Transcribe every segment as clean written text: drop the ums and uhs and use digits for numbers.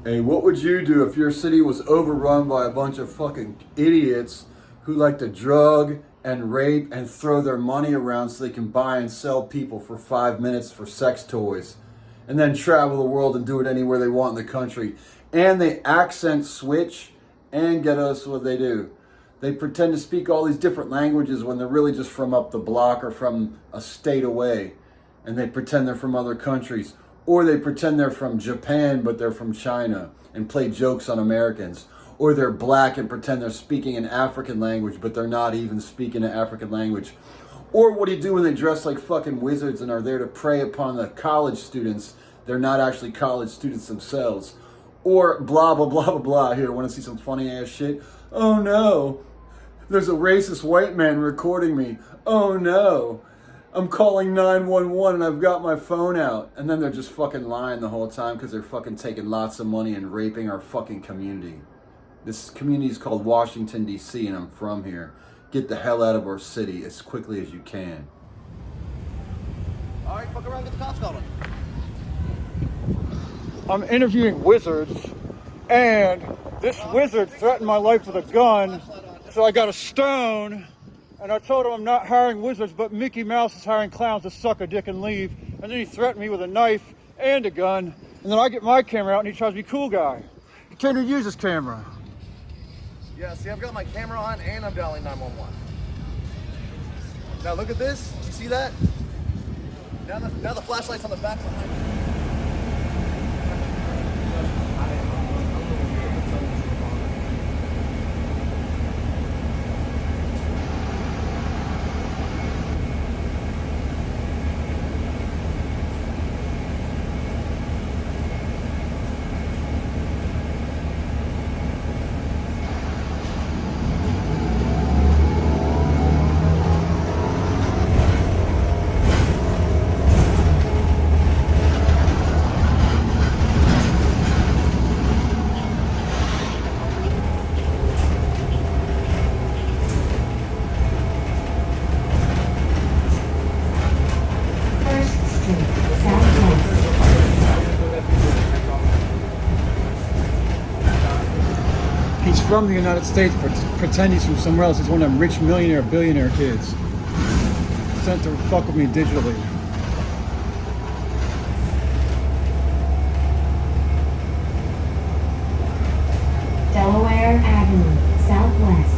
Hey, what would you do if your city was overrun by a bunch of fucking idiots who like to drug and rape and throw their money around so they can buy and sell people for 5 minutes for sex toys and then travel the world and do it anywhere they want in the country? And they accent switch and get us what they do. They pretend to speak all these different languages when they're really just from up the block or from a state away. And they pretend they're from other countries. Or they pretend they're from Japan, but they're from China and play jokes on Americans. Or they're black and pretend they're speaking an African language, but they're not even speaking an African language. Or what do you do when they dress like fucking wizards and are there to prey upon the college students? They're not actually college students themselves. Or blah, blah, blah, blah, blah. Here, want to see some funny ass shit? Oh no, there's a racist white man recording me. Oh no. I'm calling 911 and I've got my phone out. And then they're just fucking lying the whole time because they're fucking taking lots of money and raping our fucking community. This community is called Washington, D.C. and I'm from here. Get the hell out of our city as quickly as you can. All right, fuck around, get the cops calling. I'm interviewing wizards, and this wizard threatened my life with a gun, so I got a stone. And I told him I'm not hiring wizards, but Mickey Mouse is hiring clowns to suck a dick and leave. And then he threatened me with a knife and a gun. And then I get my camera out and he tries to be cool guy. He can't even use his camera. Yeah, see, I've got my camera on and I'm dialing 911. Now look at this. You see that? Now the flashlight's on the back behind me. He's from the United States, but pretend he's from somewhere else. He's one of them rich millionaire, billionaire kids. Sent to fuck with me digitally. Delaware Avenue, Southwest.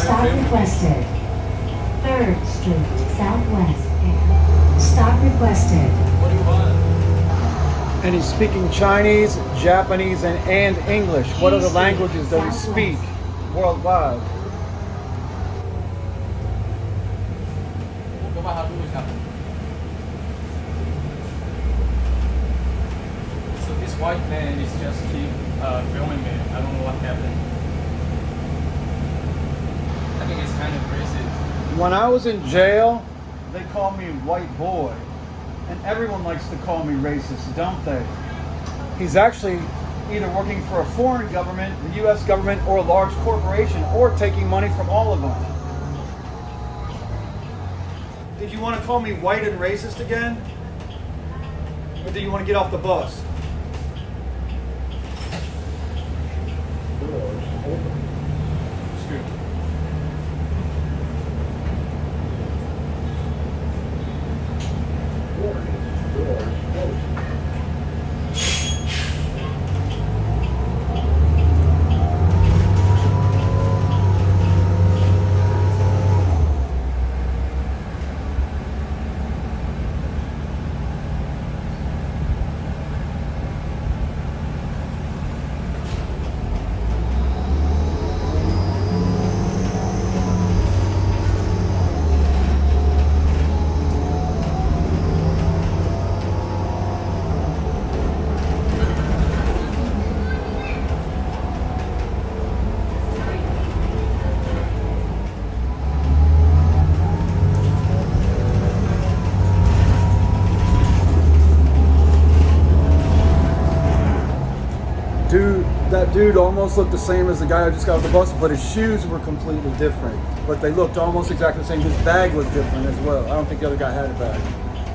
Stop requested. 3rd Street, Southwest. Stop requested. What do you want? And he's speaking Chinese, Japanese, and English. What other languages does he speak worldwide? So this white man is just keep filming me. I don't know what happened. I think it's kind of racist. When I was in jail, they called me white boy. And everyone likes to call me racist, don't they? He's actually either working for a foreign government, the U.S. government, or a large corporation, or taking money from all of them. Did you want to call me white and racist again? Or do you want to get off the bus? That dude almost looked the same as the guy I just got off the bus, but his shoes were completely different. But they looked almost exactly the same. His bag was different as well. I don't think the other guy had a bag.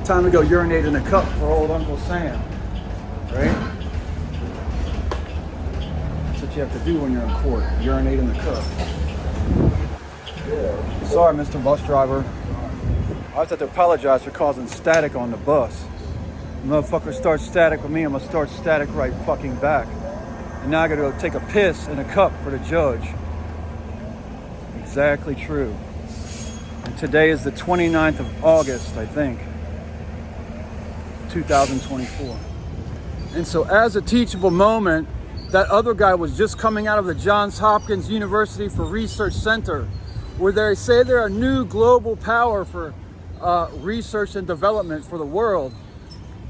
Time to go urinate in a cup for old Uncle Sam, right? That's what you have to do when you're in court, urinate in the cup. Sorry, Mr. Bus Driver. I just have to apologize for causing static on the bus. Motherfucker starts static with me, I'm gonna start static right fucking back. And now I gotta go take a piss in a cup for the judge. Exactly true. And today is the 29th of August, I think, 2024. And so as a teachable moment, that other guy was just coming out of the Johns Hopkins University for Research Center, where they say they're a new global power for research and development for the world.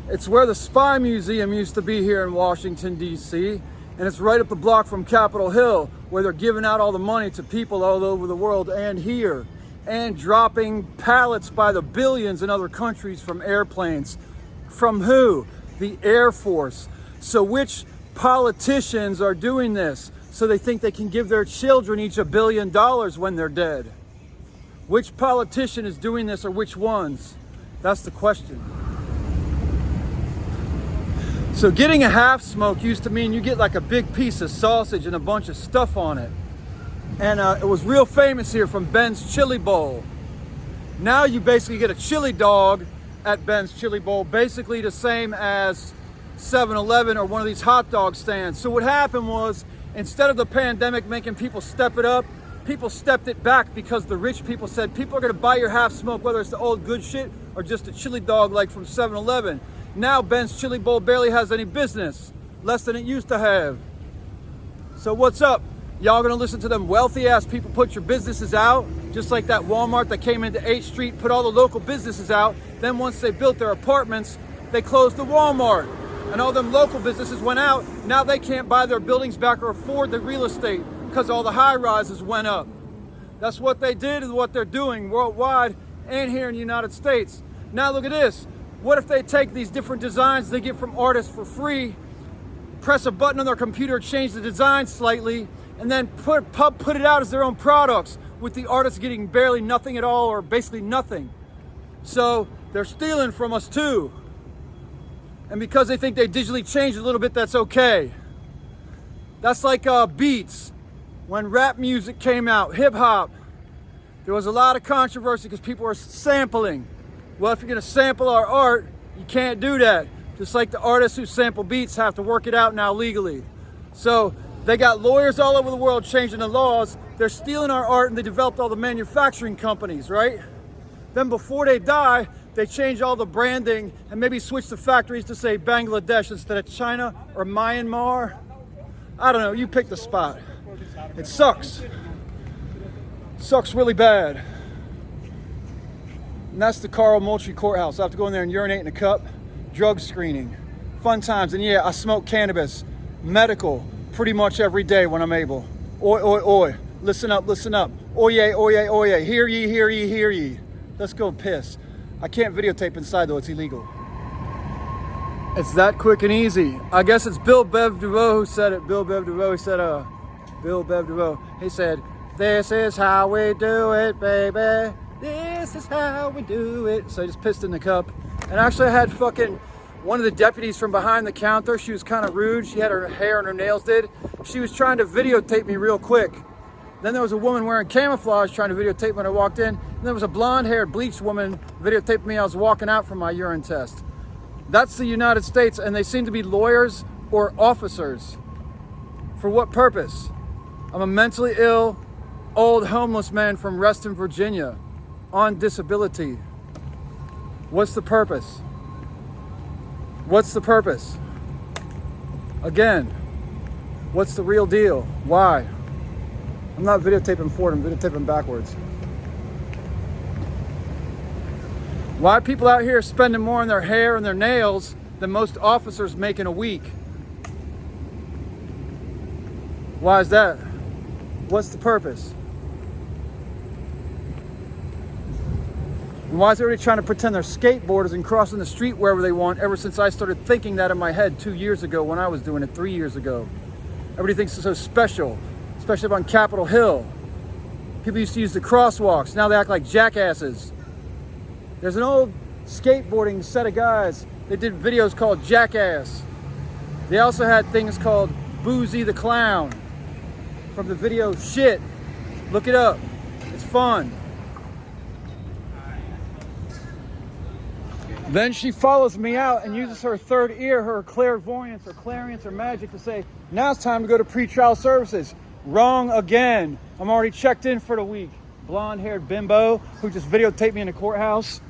It's where the Spy Museum used to be here in Washington, D.C., and it's right up the block from Capitol Hill, where they're giving out all the money to people all over the world and here, and dropping pallets by the billions in other countries from airplanes. From who? The Air Force. So which politicians are doing this? So they think they can give their children each $1 billion when they're dead. Which politician is doing this, or which ones? That's the question. So getting a half smoke used to mean you get like a big piece of sausage and a bunch of stuff on it. And it was real famous here from Ben's Chili Bowl. Now you basically get a chili dog at Ben's Chili Bowl, basically the same as 7-Eleven or one of these hot dog stands. So what happened was, instead of the pandemic making people step it up, people stepped it back because the rich people said, people are gonna buy your half smoke, whether it's the old good shit or just a chili dog like from 7-Eleven. Now Ben's Chili Bowl barely has any business, less than it used to have. So what's up? Y'all gonna listen to them wealthy ass people put your businesses out? Just like that Walmart that came into 8th Street, put all the local businesses out. Then once they built their apartments, they closed the Walmart. And all them local businesses went out. Now they can't buy their buildings back or afford the real estate because all the high rises went up. That's what they did and what they're doing worldwide and here in the United States. Now look at this. What if they take these different designs they get from artists for free, press a button on their computer, change the design slightly, and then put it out as their own products, with the artists getting barely nothing at all, or basically nothing. So they're stealing from us too. And because they think they digitally changed a little bit, that's okay. That's like beats. When rap music came out, hip hop, there was a lot of controversy because people were sampling. Well, if you're gonna sample our art, you can't do that. Just like the artists who sample beats have to work it out now legally. So they got lawyers all over the world changing the laws. They're stealing our art, and they developed all the manufacturing companies, right? Then before they die, they change all the branding and maybe switch the factories to say Bangladesh instead of China or Myanmar. I don't know, you pick the spot. It sucks. Sucks really bad. And that's the Carl Moultrie Courthouse. I have to go in there and urinate in a cup. Drug screening. Fun times. And yeah, I smoke cannabis. Medical. Pretty much every day when I'm able. Oi, oi, oi. Listen up, listen up. Oye, oye, oye. Hear ye, hear ye, hear ye. Let's go piss. I can't videotape inside though, it's illegal. It's that quick and easy. I guess it's Bill Bev DeVoe who said it. Bill Bev DeVoe, he said, Bill Bev DeVoe. He said, this is how we do it, baby. This is how we do it. So I just pissed in the cup. And actually I had fucking one of the deputies from behind the counter. She was kind of rude. She had her hair and her nails did. She was trying to videotape me real quick. Then there was a woman wearing camouflage trying to videotape when I walked in. And there was a blonde-haired, bleached woman videotaping me. I was walking out from my urine test. That's the United States, and they seem to be lawyers or officers. For what purpose? I'm a mentally ill, old homeless man from Reston, Virginia, on disability. What's the purpose? What's the purpose? Again, what's the real deal? Why? I'm not videotaping forward, I'm videotaping backwards. Why are people out here spending more on their hair and their nails than most officers make in a week? Why is that? What's the purpose? And why is everybody trying to pretend they're skateboarders and crossing the street wherever they want ever since I started thinking that in my head 2 years ago when I was doing it 3 years ago? Everybody thinks it's so special, especially up on Capitol Hill. People used to use the crosswalks. Now they act like jackasses. There's an old skateboarding set of guys. They did videos called Jackass. They also had things called Boozy the Clown from the video Shit. Look it up. It's fun. Then she follows me out and uses her third ear, her clairvoyance or clariance or magic to say, now it's time to go to pretrial services. Wrong again. I'm already checked in for the week. Blonde-haired bimbo who just videotaped me in the courthouse.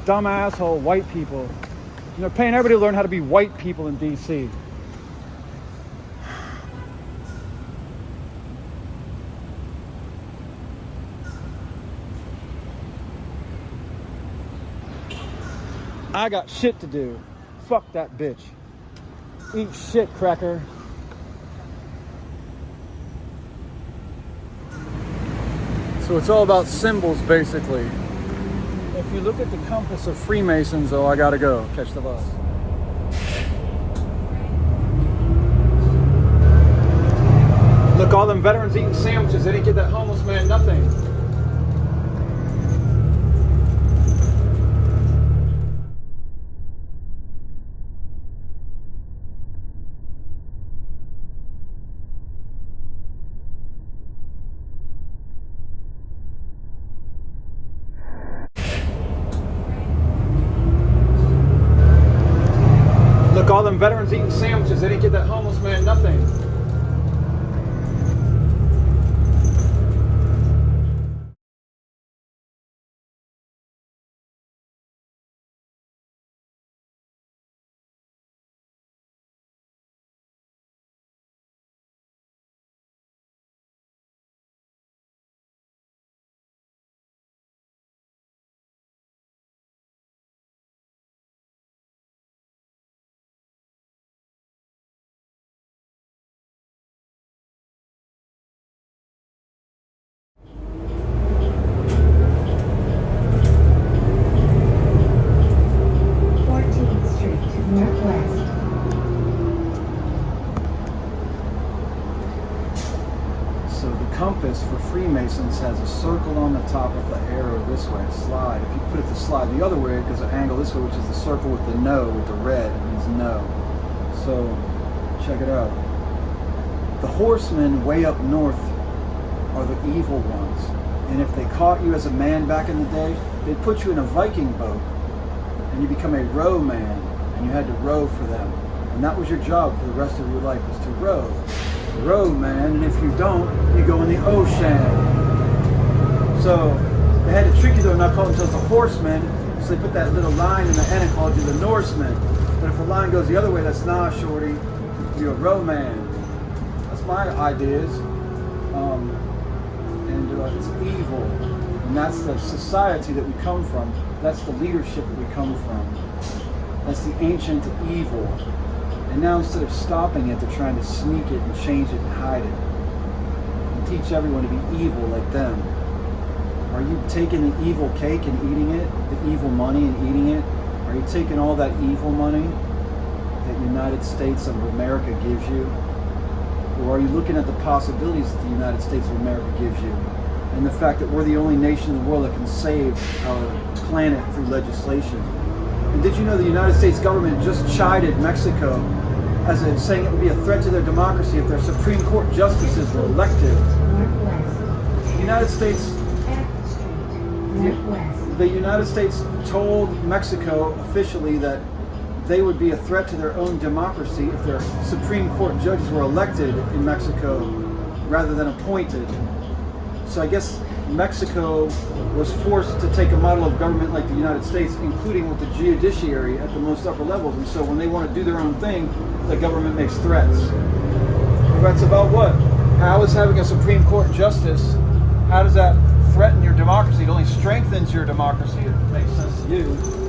Dumb asshole white people. And they're paying everybody to learn how to be white people in DC. I got shit to do. Fuck that bitch. Eat shit, cracker. So it's all about symbols, basically. If you look at the compass of Freemasons, oh, I gotta go. Catch the bus. Look, all them veterans eating sandwiches. They didn't give that homeless man nothing. Look, all them veterans eating sandwiches. They didn't give that homeless man nothing. Compass for Freemasons has a circle on the top with the arrow this way, slide. If you put it to slide the other way, it goes an angle this way, which is the circle with the no, with the red, it means no. So, check it out. The horsemen way up north are the evil ones. And if they caught you as a man back in the day, they'd put you in a Viking boat, and you become a row man, and you had to row for them. And that was your job for the rest of your life, was to row. Row, man, and if you don't, you go in the ocean. So they had to trick you though, not call themselves the horsemen, so they put that little line in the end and called you the Norsemen. But if the line goes the other way, that's nah, shorty, you're a row man. That's my ideas. It's evil. And that's the society that we come from. That's the leadership that we come from. That's the ancient evil. And now instead of stopping it, they're trying to sneak it and change it and hide it. And teach everyone to be evil like them. Are you taking the evil cake and eating it? The evil money and eating it? Are you taking all that evil money that United States of America gives you? Or are you looking at the possibilities that the United States of America gives you? And the fact that we're the only nation in the world that can save our planet through legislation. And did you know the United States government just chided Mexico as saying it would be a threat to their democracy if their Supreme Court justices were elected? The United States told Mexico officially that they would be a threat to their own democracy if their Supreme Court judges were elected in Mexico rather than appointed. So I guess Mexico was forced to take a model of government like the United States, including with the judiciary at the most upper levels. And so when they want to do their own thing, the government makes threats. Threats about what? How is having a Supreme Court justice, how does that threaten your democracy? It only strengthens your democracy, if it makes sense to you.